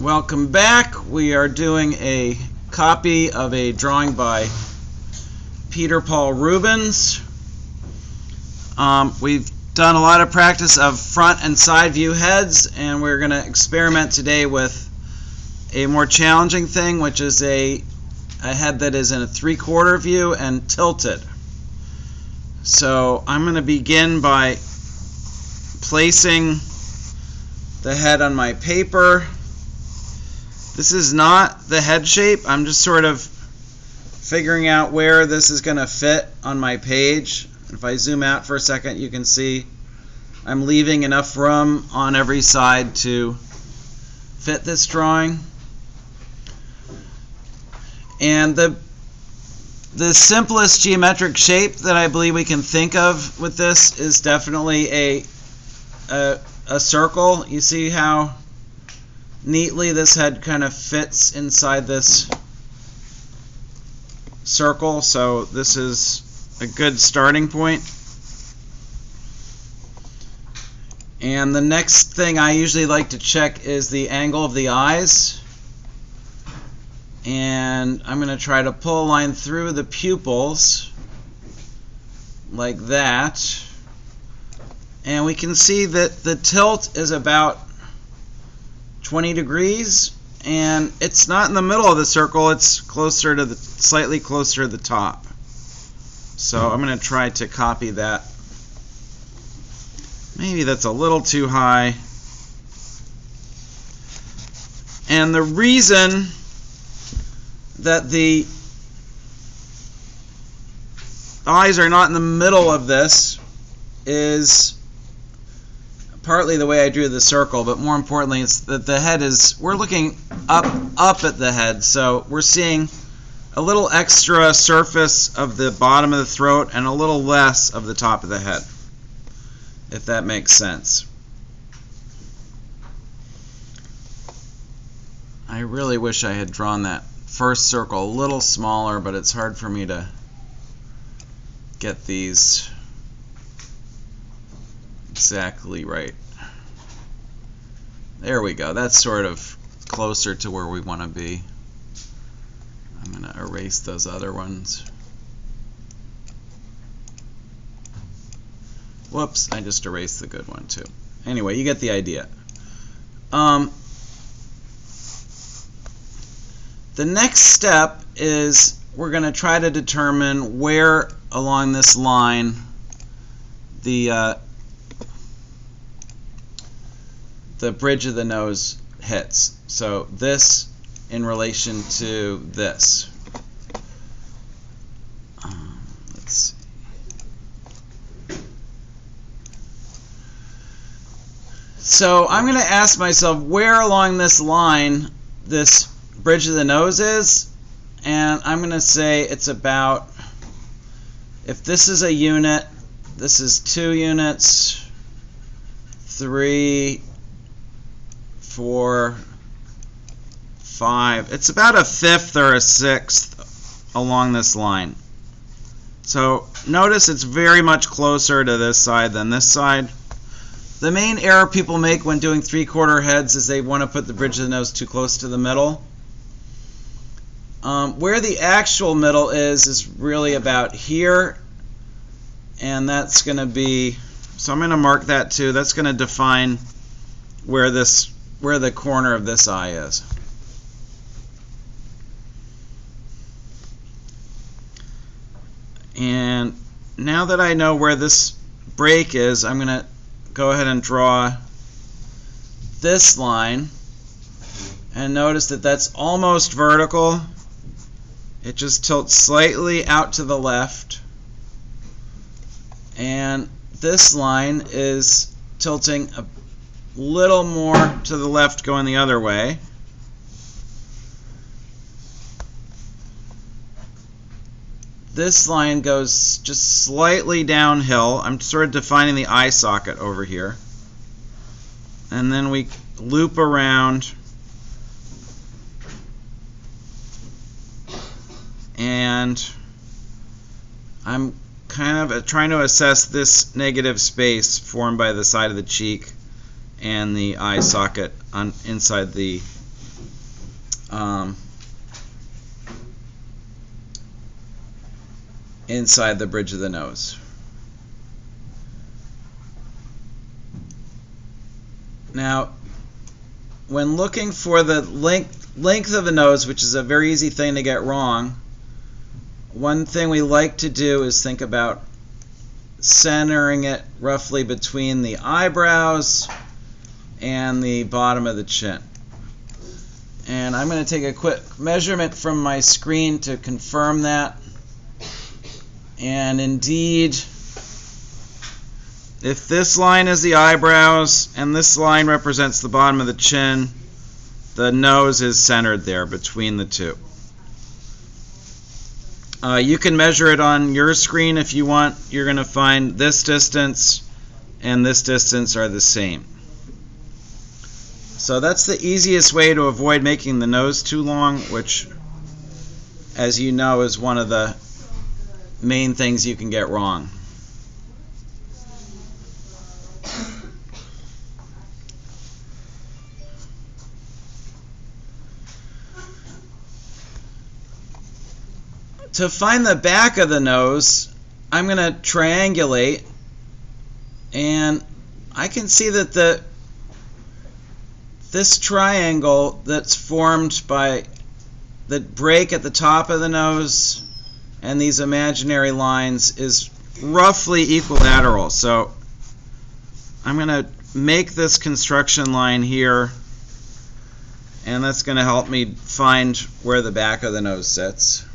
Welcome back. We are doing a copy of a drawing by Peter Paul Rubens. We've done a lot of practice of front and side view heads, and we're going to experiment today with a more challenging thing, which is a head that is in a 3/4 view and tilted. So I'm going to begin by placing the head on my paper. This is not the head shape. I'm just sort of figuring out where this is going to fit on my page. If I zoom out for a second, you can see I'm leaving enough room on every side to fit this drawing. And the simplest geometric shape that I believe we can think of with this is definitely a circle. You see how neatly this head kind of fits inside this circle, so this is a good starting point. And the next thing I usually like to check is the angle of the eyes, and I'm going to try to pull a line through the pupils like that, and we can see that the tilt is about 20 degrees, and it's not in the middle of the circle, it's closer to slightly closer to the top. So I'm going to try to copy that. Maybe that's a little too high. And the reason that the eyes are not in the middle of this is partly the way I drew the circle, but more importantly, it's that the head is, we're looking up at the head, so we're seeing a little extra surface of the bottom of the throat and a little less of the top of the head, if that makes sense. I really wish I had drawn that first circle a little smaller, but it's hard for me to get these exactly right. There we go. That's sort of closer to where we want to be. I'm going to erase those other ones. Whoops, I just erased the good one too. Anyway, you get the idea. The next step is we're going to try to determine where along this line the bridge of the nose hits. So this in relation to this. Let's see. So I'm going to ask myself where along this line this bridge of the nose is, and I'm going to say it's about, if this is a unit, this is 2 units, 3, 4, 5. It's about 1/5 or 1/6 along this line. So notice it's very much closer to this side than this side. The main error people make when doing 3/4 heads is they want to put the bridge of the nose too close to the middle. Where the actual middle is really about here, and that's going to be, so I'm going to mark that too. That's going to define where the corner of this eye is. And now that I know where this break is, I'm going to go ahead and draw this line, and notice that that's almost vertical. It just tilts slightly out to the left, and this line is tilting a little more to the left, going the other way. This line goes just slightly downhill. I'm sort of defining the eye socket over here. And then we loop around, and I'm kind of trying to assess this negative space formed by the side of the cheek and the eye socket on inside the inside the bridge of the nose. Now, when looking for the length of the nose, which is a very easy thing to get wrong, one thing we like to do is think about centering it roughly between the eyebrows and the bottom of the chin. And I'm going to take a quick measurement from my screen to confirm that. And indeed, if this line is the eyebrows and this line represents the bottom of the chin, the nose is centered there between the two. You can measure it on your screen if you want. You're going to find this distance and this distance are the same. So that's the easiest way to avoid making the nose too long, which, as you know, is one of the main things you can get wrong. To find the back of the nose, I'm going to triangulate, and I can see that this triangle that's formed by the break at the top of the nose and these imaginary lines is roughly equilateral. So I'm going to make this construction line here, and that's going to help me find where the back of the nose sits.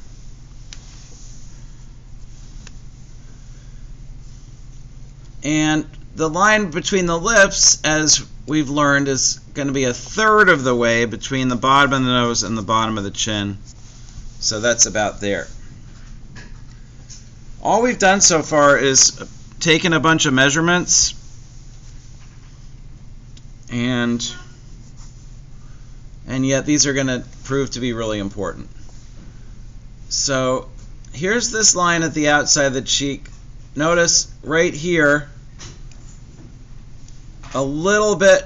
And the line between the lips, as we've learned, is going to be a third of the way between the bottom of the nose and the bottom of the chin. So that's about there. All we've done so far is taken a bunch of measurements and yet these are going to prove to be really important. So here's this line at the outside of the cheek. Notice right here, a little bit,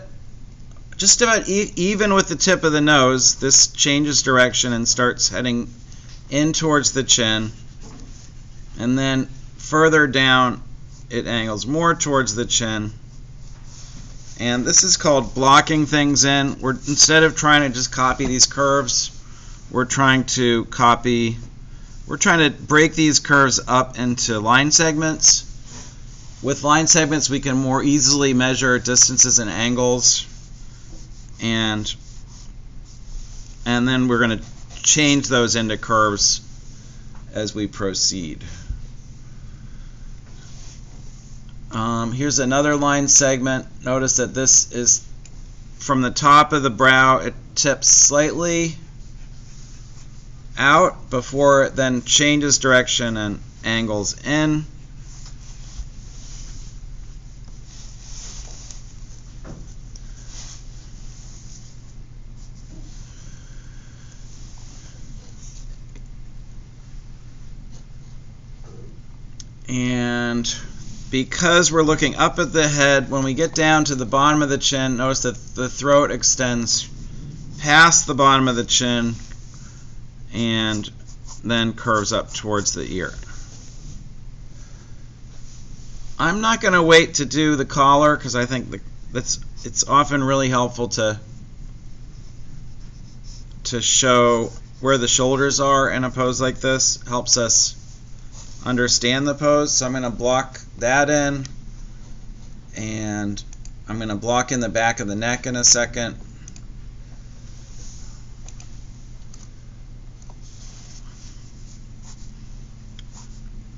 just about even with the tip of the nose, this changes direction and starts heading in towards the chin. And then further down, it angles more towards the chin. And this is called blocking things in. Instead of trying to just copy these curves, we're trying to break these curves up into line segments. With line segments, we can more easily measure distances and angles, and then we're going to change those into curves as we proceed. Here's another line segment. Notice that this is from the top of the brow. It tips slightly out before it then changes direction and angles in. And because we're looking up at the head, when we get down to the bottom of the chin, notice that the throat extends past the bottom of the chin and then curves up towards the ear. I'm not going to wait to do the collar because I think it's often really helpful to show where the shoulders are in a pose like this. Helps us understand the pose. So I'm going to block that in, and I'm going to block in the back of the neck in a second.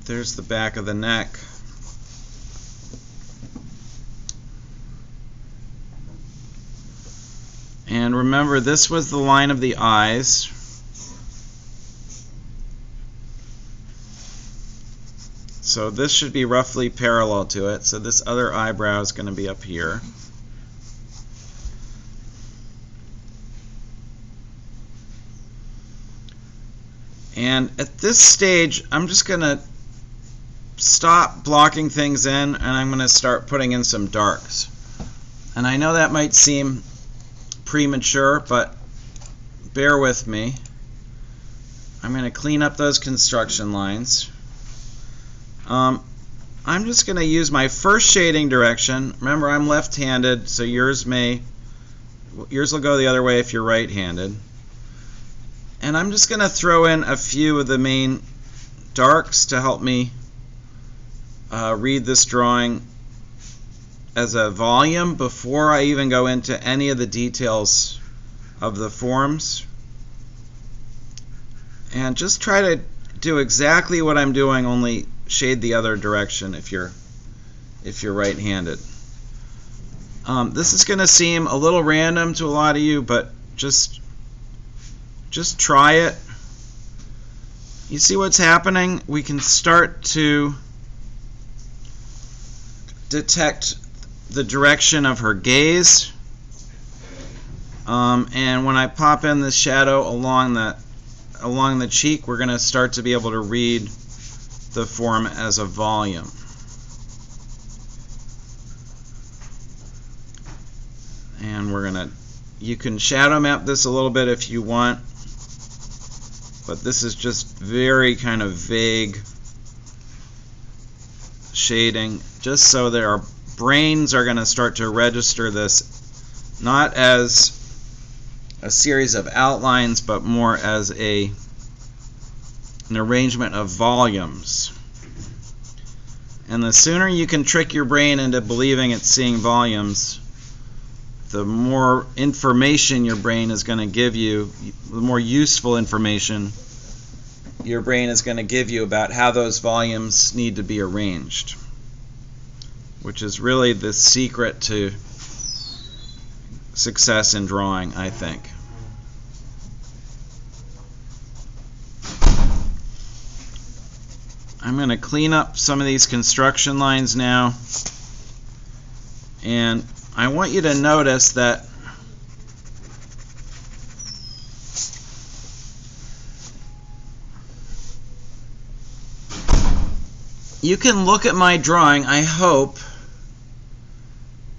There's the back of the neck. And remember, this was the line of the eyes. So this should be roughly parallel to it. So this other eyebrow is going to be up here. And at this stage, I'm just going to stop blocking things in, and I'm going to start putting in some darks. And I know that might seem premature, but bear with me. I'm going to clean up those construction lines. I'm just going to use my first shading direction. Remember, I'm left-handed, so yours will go the other way if you're right-handed. And I'm just going to throw in a few of the main darks to help me read this drawing as a volume before I even go into any of the details of the forms. And just try to do exactly what I'm doing, only shade the other direction if you're right-handed. This is going to seem a little random to a lot of you, but just try it. You see what's happening? We can start to detect the direction of her gaze. And when I pop in this shadow along the cheek, we're going to start to be able to read the form as a volume. And you can shadow map this a little bit if you want, but this is just very kind of vague shading, just so that our brains are going to start to register this not as a series of outlines, but more as an arrangement of volumes. And the sooner you can trick your brain into believing it's seeing volumes, the more information your brain is going to give you, the more useful information your brain is going to give you about how those volumes need to be arranged, which is really the secret to success in drawing, I think. I'm going to clean up some of these construction lines now, and I want you to notice that you can look at my drawing, I hope,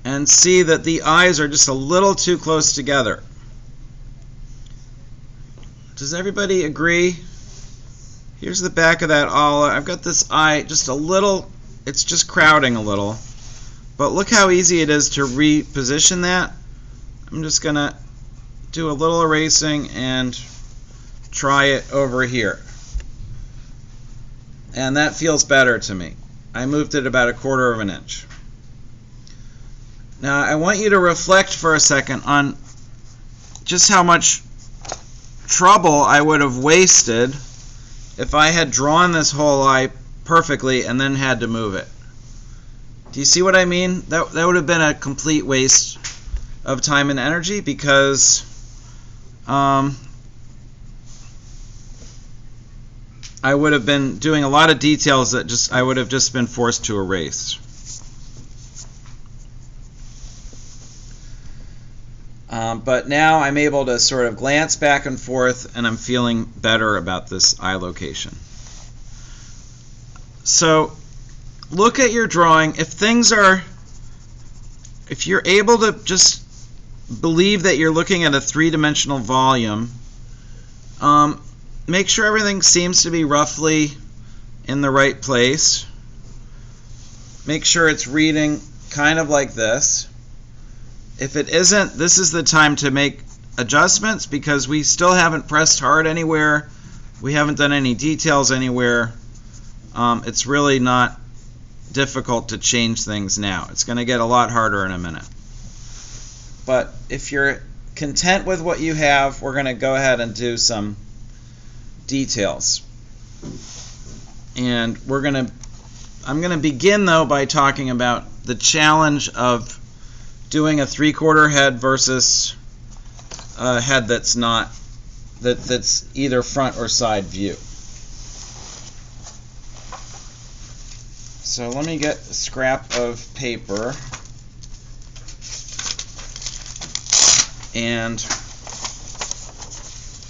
and see that the eyes are just a little too close together. Does everybody agree? Here's the back of that olive. I've got this eye just a little, it's just crowding a little. But look how easy it is to reposition that. I'm just going to do a little erasing and try it over here. And that feels better to me. I moved it about 1/4 of an inch. Now I want you to reflect for a second on just how much trouble I would have wasted if I had drawn this whole eye perfectly and then had to move it. Do you see what I mean? That would have been a complete waste of time and energy, because I would have been doing a lot of details that I would have just been forced to erase. But now I'm able to sort of glance back and forth, and I'm feeling better about this eye location. So look at your drawing. If you're able to just believe that you're looking at a three-dimensional volume, make sure everything seems to be roughly in the right place. Make sure it's reading kind of like this. If it isn't, this is the time to make adjustments, because we still haven't pressed hard anywhere. We haven't done any details anywhere. It's really not difficult to change things now. It's going to get a lot harder in a minute. But if you're content with what you have, we're going to go ahead and do some details. And I'm going to begin, though, by talking about the challenge of doing a 3/4 head versus a head that's either front or side view. So let me get a scrap of paper, and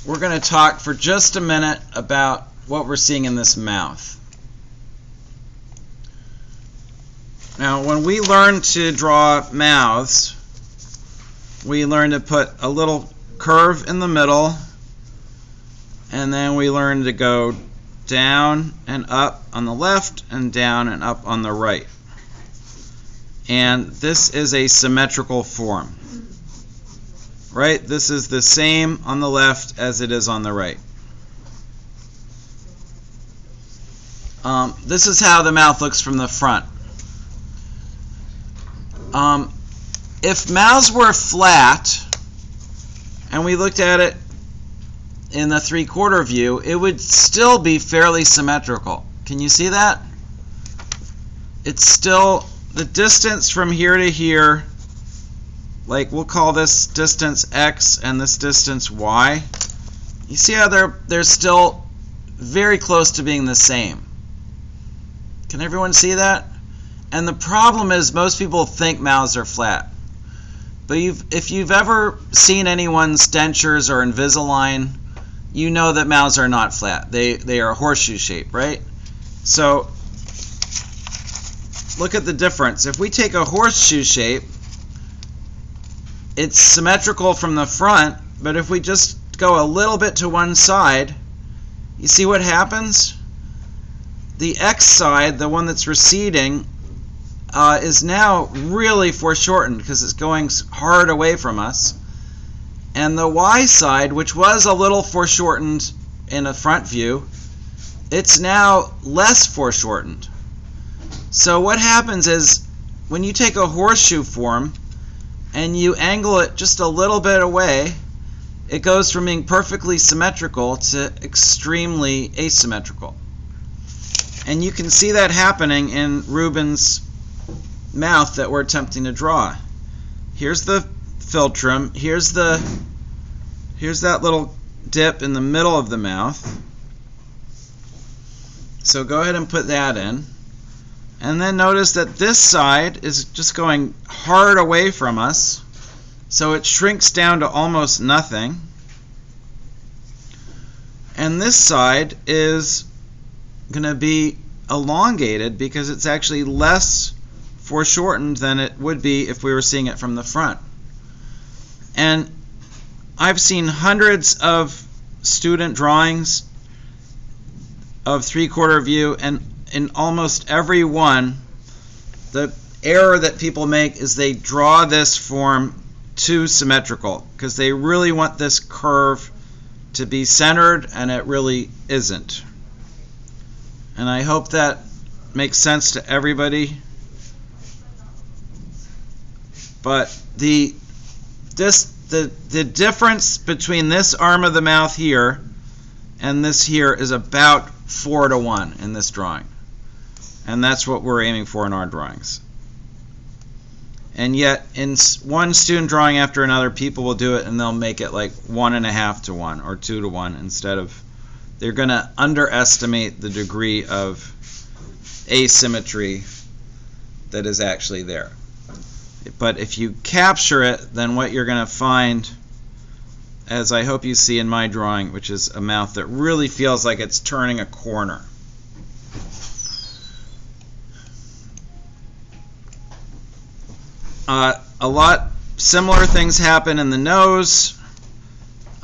we're going to talk for just a minute about what we're seeing in this mouth. Now, when we learn to draw mouths, we learn to put a little curve in the middle And then we learn to go down and up on the left and down and up on the right. And this is a symmetrical form. Right? This is the same on the left as it is on the right. This is how the mouth looks from the front. If mouths were flat and we looked at it in the 3/4 view, it would still be fairly symmetrical. Can you see that? It's still the distance from here to here, like we'll call this distance x and this distance y. You see how they're still very close to being the same. Can everyone see that? And the problem is most people think mouths are flat. But if you've ever seen anyone's dentures or Invisalign, you know that mouths are not flat. They are horseshoe shaped, right? So look at the difference. If we take a horseshoe shape, it's symmetrical from the front, but if we just go a little bit to one side, you see what happens? The X side, the one that's receding, is now really foreshortened because it's going hard away from us. And the Y side, which was a little foreshortened in a front view, it's now less foreshortened. So what happens is when you take a horseshoe form and you angle it just a little bit away, it goes from being perfectly symmetrical to extremely asymmetrical. And you can see that happening in Rubens' mouth that we're attempting to draw. Here's the philtrum. Here's that little dip in the middle of the mouth. So go ahead and put that in. And then notice that this side is just going hard away from us. So it shrinks down to almost nothing. And this side is going to be elongated because it's actually less foreshortened than it would be if we were seeing it from the front. And I've seen hundreds of student drawings of 3/4 view, and in almost every one, the error that people make is they draw this form too symmetrical because they really want this curve to be centered, and it really isn't. And I hope that makes sense to everybody. But the difference between this arm of the mouth here and this here is about 4:1 in this drawing. And that's what we're aiming for in our drawings. And yet, in one student drawing after another, people will do it and they'll make it like 1.5:1 or 2:1 instead of, they're going to underestimate the degree of asymmetry that is actually there. But if you capture it, then what you're going to find, as I hope you see in my drawing, which is a mouth that really feels like it's turning a corner. A lot similar things happen in the nose.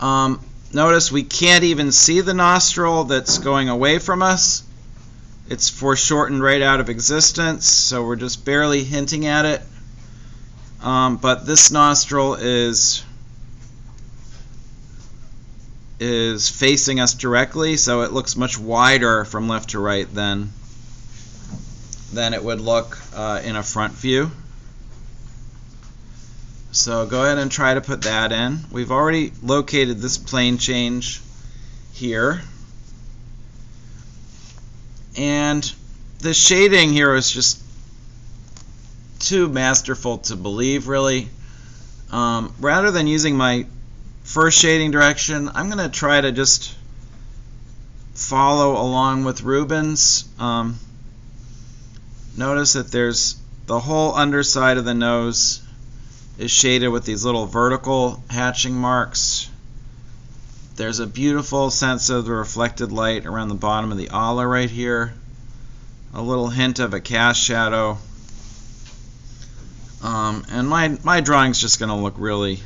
Notice we can't even see the nostril that's going away from us. It's foreshortened right out of existence, so we're just barely hinting at it. But this nostril is facing us directly, so it looks much wider from left to right than it would look in a front view. So go ahead and try to put that in. We've already located this plane change here. And the shading here is just too masterful to believe, really. Rather than using my first shading direction, I'm going to try to just follow along with Rubens. Notice that there's the whole underside of the nose is shaded with these little vertical hatching marks. There's a beautiful sense of the reflected light around the bottom of the ala right here. A little hint of a cast shadow. And my drawing's just going to look really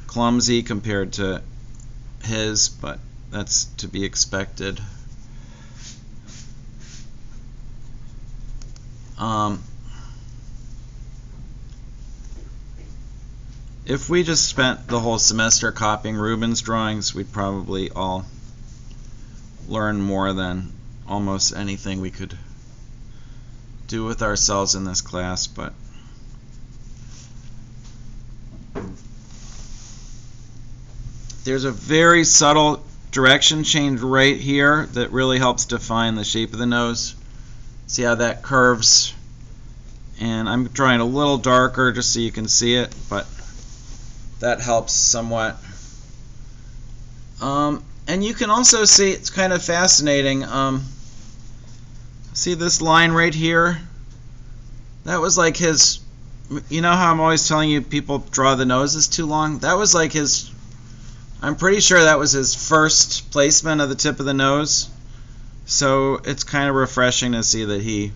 clumsy compared to his, but that's to be expected. If we just spent the whole semester copying Rubens drawings, we'd probably all learn more than almost anything we could do with ourselves in this class. But there's a very subtle direction change right here that really helps define the shape of the nose. See how that curves? And I'm drawing a little darker just so you can see it, but that helps somewhat. And you can also see, it's kind of fascinating, see this line right here? That was like his, you know how I'm always telling you people draw the noses too long? That was like his, I'm pretty sure that was his first placement of the tip of the nose. So it's kind of refreshing to see that he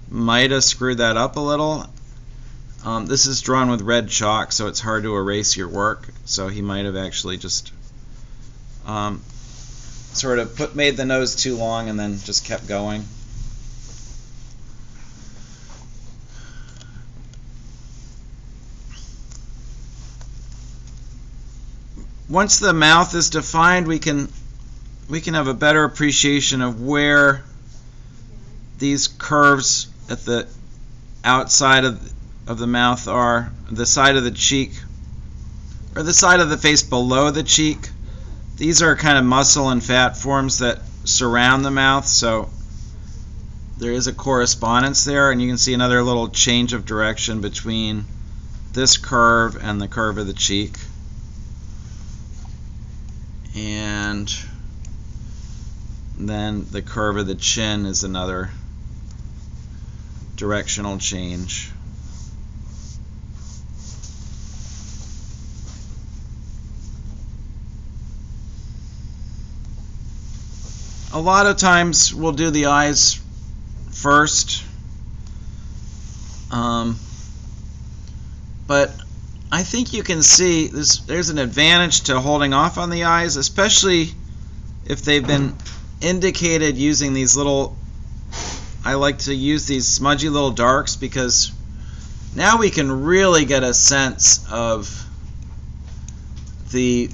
might have screwed that up a little. This is drawn with red chalk, so it's hard to erase your work. So he might have actually just sort of made the nose too long and then just kept going. Once the mouth is defined, we can have a better appreciation of where these curves at the outside of the mouth are, the side of the cheek, or the side of the face below the cheek. These are kind of muscle and fat forms that surround the mouth, so there is a correspondence there, and you can see another little change of direction between this curve and the curve of the cheek. And then the curve of the chin is another directional change. A lot of times we'll do the eyes first, but I think you can see there's an advantage to holding off on the eyes, especially if they've been indicated using these little, I like to use these smudgy little darks, because now we can really get a sense of the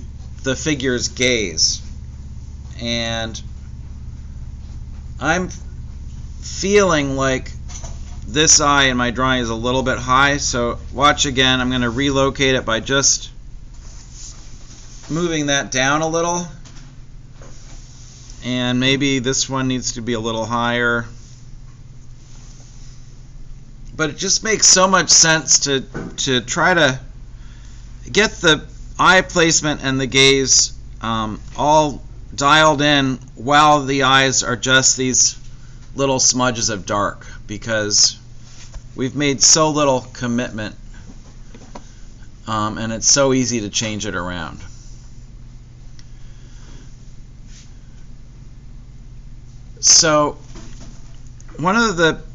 figure's gaze. And I'm feeling like this eye in my drawing is a little bit high, so watch again. I'm going to relocate it by just moving that down a little, and maybe this one needs to be a little higher. But it just makes so much sense to try to get the eye placement and the gaze all dialed in while the eyes are just these little smudges of dark, because we've made so little commitment, and it's so easy to change it around. So one of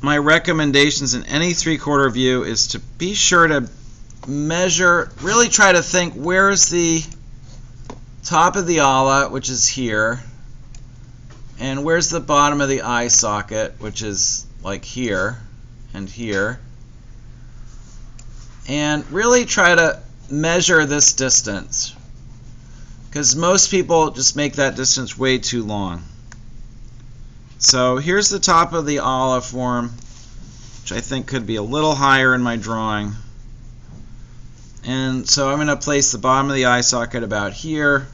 my recommendations in any three-quarter view is to be sure to measure, really try to think, where is the top of the ala, which is here, and where's the bottom of the eye socket, which is like here and here, and really try to measure this distance, because most people just make that distance way too long. So here's the top of the ala form, which I think could be a little higher in my drawing. And so I'm going to place the bottom of the eye socket about here,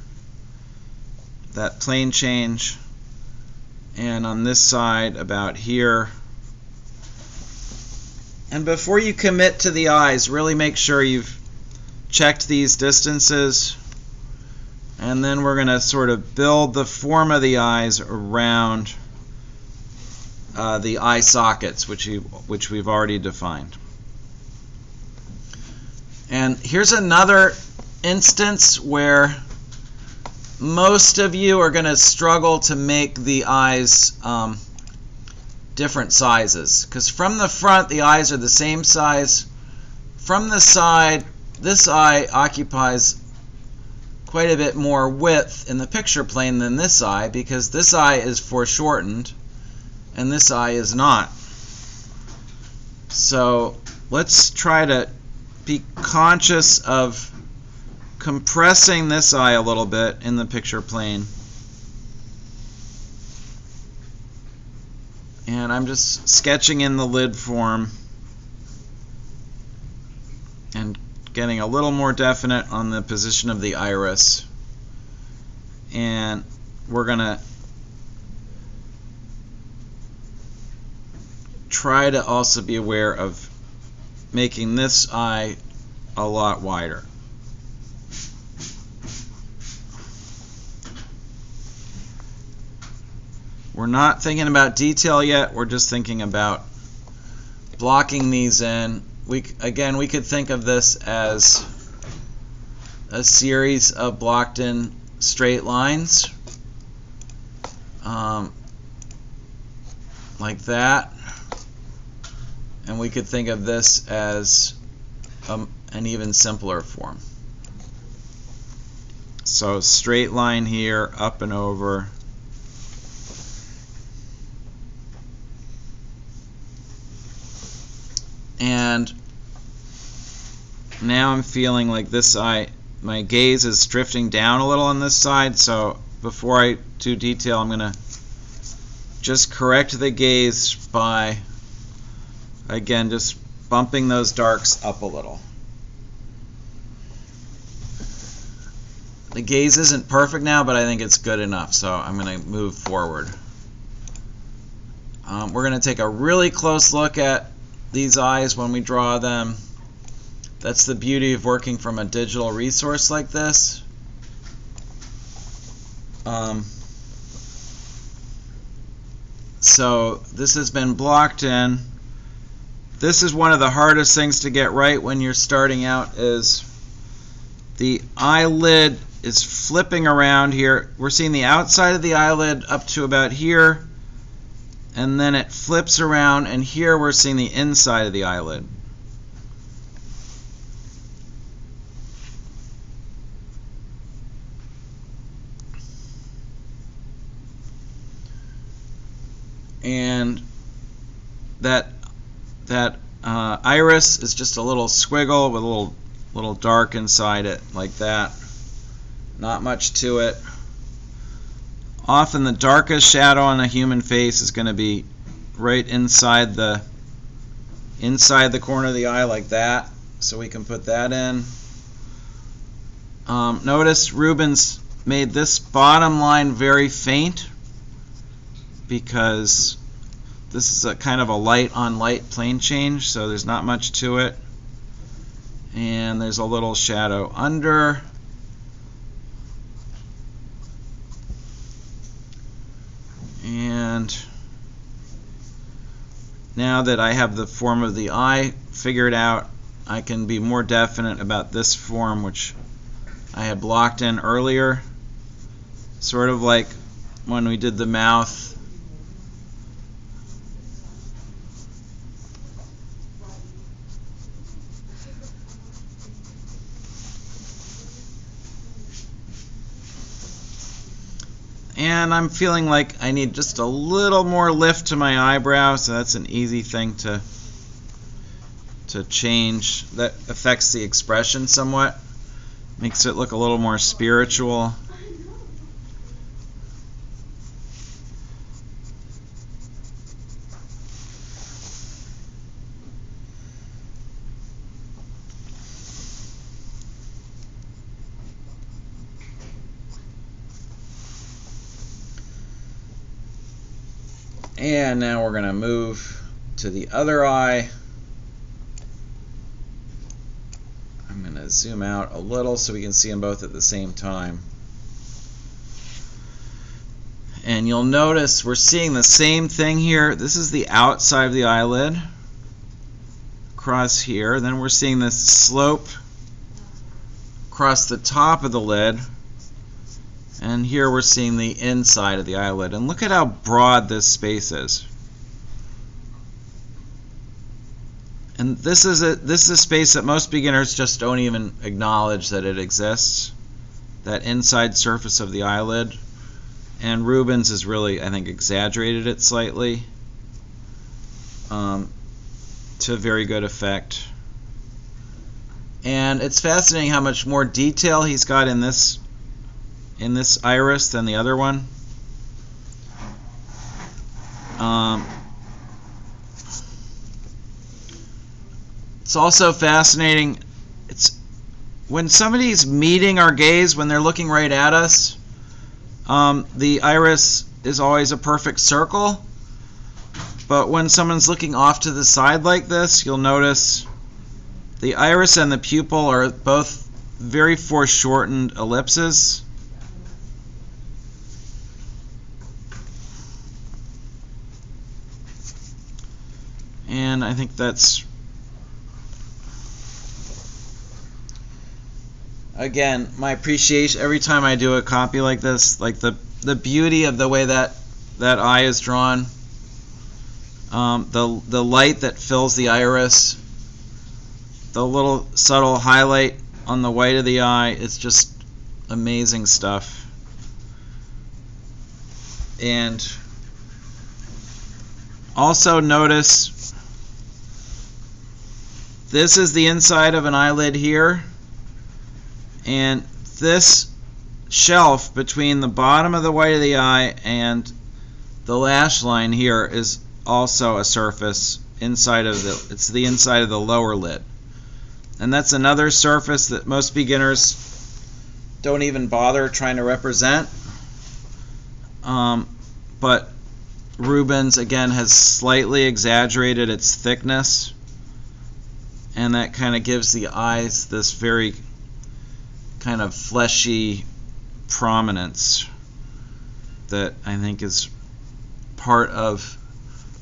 that plane change, and on this side about here. And before you commit to the eyes, really make sure you've checked these distances, and then we're going to sort of build the form of the eyes around the eye sockets, which we've already defined. And here's another instance where most of you are going to struggle to make the eyes different sizes, because from the front the eyes are the same size. From the side, this eye occupies quite a bit more width in the picture plane than this eye, because this eye is foreshortened and this eye is not. So let's try to be conscious of compressing this eye a little bit in the picture plane. And I'm just sketching in the lid form and getting a little more definite on the position of the iris. And we're going to try to also be aware of making this eye a lot wider. We're not thinking about detail yet, we're just thinking about blocking these in. Again, we could think of this as a series of blocked in straight lines, like that. And we could think of this as an even simpler form. So straight line here, up and over. And now I'm feeling like this eye, my gaze is drifting down a little on this side, so before I do detail, I'm going to just correct the gaze by, again, just bumping those darks up a little. The gaze isn't perfect now, but I think it's good enough, so I'm going to move forward. We're going to take a really close look at these eyes when we draw them. That's the beauty of working from a digital resource like this. So this has been blocked in. This is one of the hardest things to get right when you're starting out, is the eyelid is flipping around here. We're seeing the outside of the eyelid up to about here, and then it flips around, and here we're seeing the inside of the eyelid. And that iris is just a little squiggle with a little dark inside it, like that. Not much to it. Often the darkest shadow on a human face is going to be right inside the corner of the eye, like that. So we can put that in. Notice Rubens made this bottom line very faint, because this is a kind of a light on light plane change, so there's not much to it. And there's a little shadow under. And now that I have the form of the eye figured out, I can be more definite about this form, which I had blocked in earlier. Sort of like when we did the mouth. And I'm feeling like I need just a little more lift to my eyebrow, so that's an easy thing to change. That affects the expression somewhat, makes it look a little more spiritual. And now we're going to move to the other eye. I'm going to zoom out a little so we can see them both at the same time. And you'll notice we're seeing the same thing here. This is the outside of the eyelid across here. Then we're seeing this slope across the top of the lid. And here we're seeing the inside of the eyelid. And look at how broad this space is. And this is a space that most beginners just don't even acknowledge that it exists. that inside surface of the eyelid. And Rubens has really, I think, exaggerated it slightly to very good effect. And it's fascinating how much more detail he's got in this iris than the other one. It's also fascinating. It's when somebody's meeting our gaze, when they're looking right at us, the iris is always a perfect circle. But when someone's looking off to the side like this, you'll notice the iris and the pupil are both very foreshortened ellipses. And I think that's, again, my appreciation every time I do a copy like this, like the beauty of the way that eye is drawn, the light that fills the iris, the little subtle highlight on the white of the eye. It's just amazing stuff. And also notice this is the inside of an eyelid here, and this shelf between the bottom of the white of the eye and the lash line here is also a surface inside of it's the inside of the lower lid. And that's another surface that most beginners don't even bother trying to represent. But Rubens, again, has slightly exaggerated its thickness, and that kind of gives the eyes this very kind of fleshy prominence that I think is part of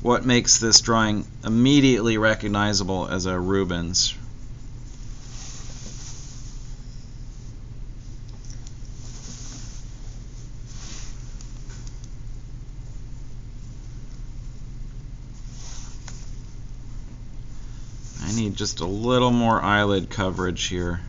what makes this drawing immediately recognizable as a Rubens. I need just a little more eyelid coverage here.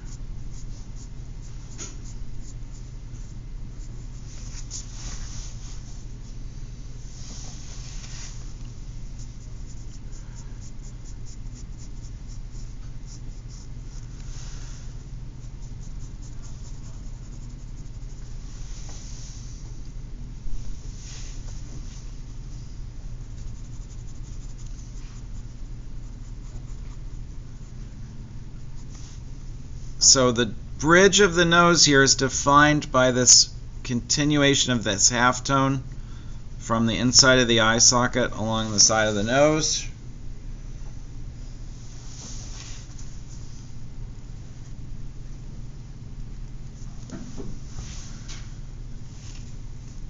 So the bridge of the nose here is defined by this continuation of this halftone from the inside of the eye socket along the side of the nose.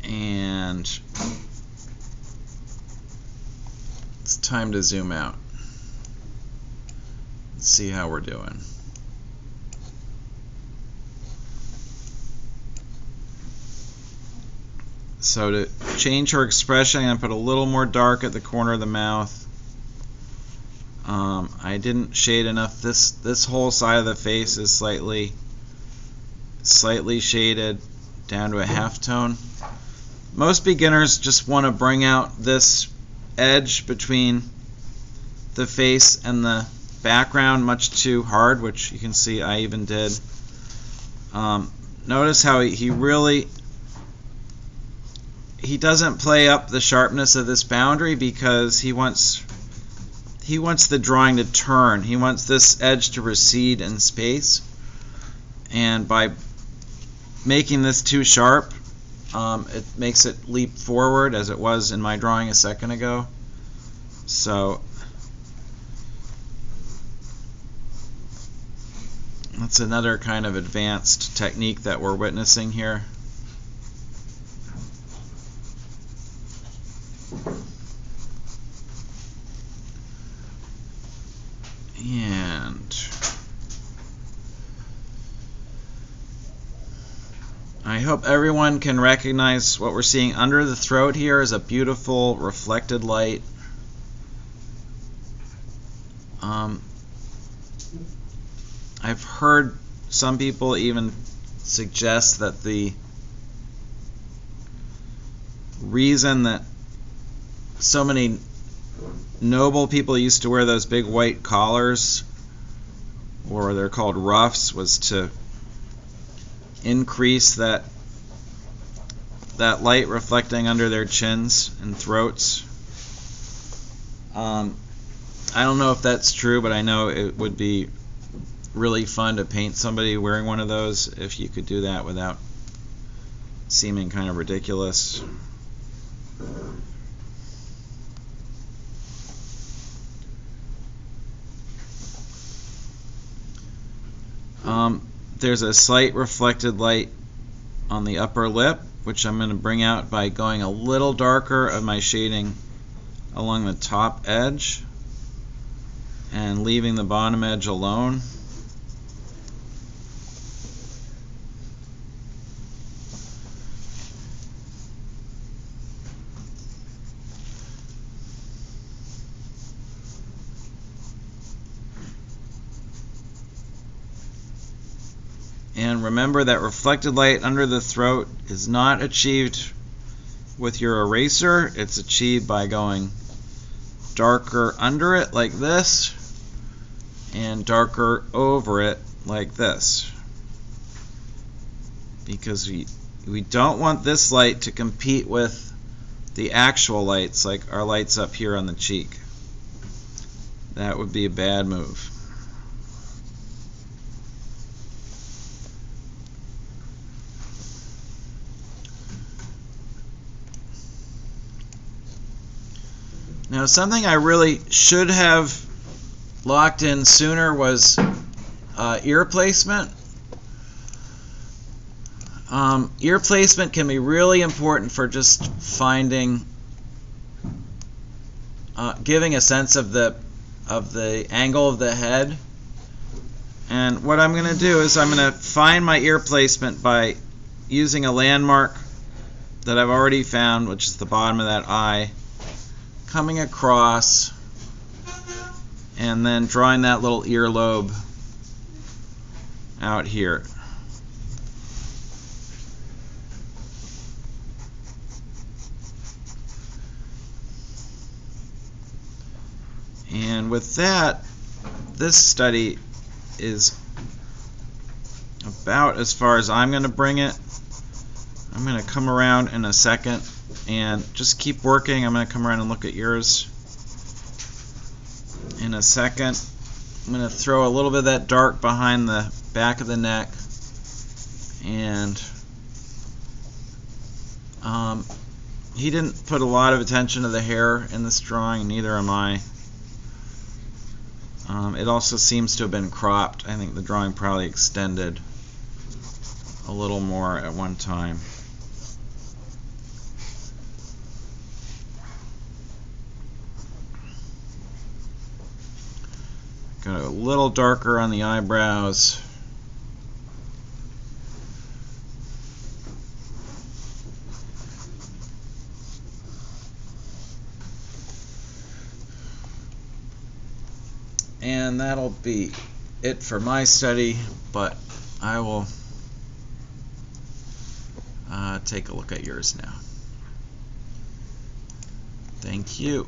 And it's time to zoom out. Let's see how we're doing. So to change her expression, I'm going to put a little more dark at the corner of the mouth. I didn't shade enough. This whole side of the face is slightly shaded down to a halftone. Most beginners just want to bring out this edge between the face and the background much too hard, which you can see I even did. Notice how he really doesn't play up the sharpness of this boundary because he wants the drawing to turn. He wants this edge to recede in space, and by making this too sharp, it makes it leap forward as it was in my drawing a second ago. So that's another kind of advanced technique that we're witnessing here. And I hope everyone can recognize what we're seeing under the throat here is a beautiful reflected light. I've heard some people even suggests that the reason that so many noble people used to wear those big white collars, or they're called ruffs, was to increase that light reflecting under their chins and throats. I don't know if that's true, but I know it would be really fun to paint somebody wearing one of those if you could do that without seeming kind of ridiculous. There's a slight reflected light on the upper lip, which I'm going to bring out by going a little darker of my shading along the top edge and leaving the bottom edge alone. And remember that reflected light under the throat is not achieved with your eraser. It's achieved by going darker under it like this and darker over it like this, because we don't want this light to compete with the actual lights, like our lights up here on the cheek. That would be a bad move. Now, something I really should have locked in sooner was ear placement. Ear placement can be really important for just finding, giving a sense of the angle of the head. And what I'm going to do is I'm going to find my ear placement by using a landmark that I've already found, which is the bottom of that eye, coming across and then drawing that little earlobe out here. And with that, this study is about as far as I'm going to bring it. I'm going to come around in a second and just keep working. I'm going to come around and look at yours in a second. I'm going to throw a little bit of that dark behind the back of the neck, and he didn't put a lot of attention to the hair in this drawing, neither am I. It also seems to have been cropped. I think the drawing probably extended a little more at one time. Go a little darker on the eyebrows. And that'll be it for my study, but I will take a look at yours now. Thank you.